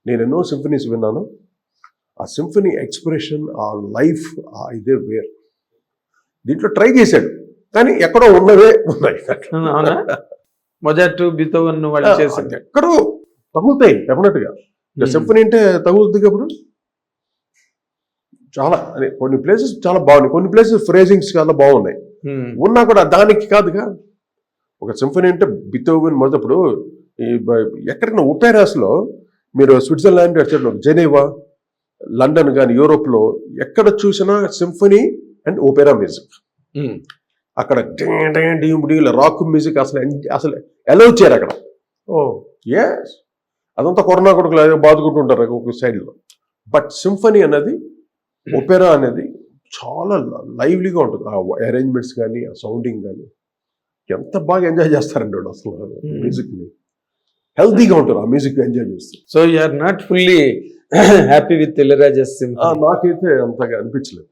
నేను ఎన్నో సింఫనీస్ విన్నాను. ఆ సింఫనీ ఎక్స్ప్రెషన్, ఆ లైఫ్, ఆ ఇదే వేర్. దీంట్లో ట్రై చేశాడు కానీ ఎక్కడో ఉన్నవే ఉన్నాయి. అవునా? మొజార్ట్, బీథోవెన్ వాళ్ళు చేసింది ఎక్కడో తగులుతాయి డెఫినెట్గా. సింఫనీ అంటే తగులుతుంది అప్పుడు. చాలా అదే కొన్ని ప్లేసెస్ చాలా బాగున్నాయి, కొన్ని ప్లేసెస్ ఫ్రేజింగ్స్ చాలా బాగున్నాయి. ఉన్నా కూడా దానికి కాదుగా. ఒక సింఫనీ అంటే బీథోవెన్ మొదటప్పుడు ఎక్కడికైనా ఒపేరాస్లో మీరు స్విట్జర్లాండ్ వచ్చేట్లు జెనీవా, లండన్ కానీ యూరోప్లో ఎక్కడ చూసినా సింఫనీ అండ్ ఓపెరా మ్యూజిక్. అక్కడ రాక్ మ్యూజిక్ అసలు ఎలా వచ్చారు అక్కడ. ఎస్, అదంతా కరోనా కొడుకులు బాదుకుంటుంటారు ఒక సైడ్లో. బట్ సింఫనీ అనేది, ఒపెరా అనేది చాలా లైవ్లీగా ఉంటుంది. ఆ అరేంజ్మెంట్స్ కానీ, ఆ సౌండింగ్ కానీ ఎంత బాగా ఎంజాయ్ చేస్తారండి వాడు అసలు మ్యూజిక్ని. హెల్తీగా ఉంటారు ఆ మ్యూజిక్ ఎంజాయ్ చేస్తారు. So you are not fully happy with Ilaiyaraaja symphony? నాకైతే అంతగా అనిపించలేదు.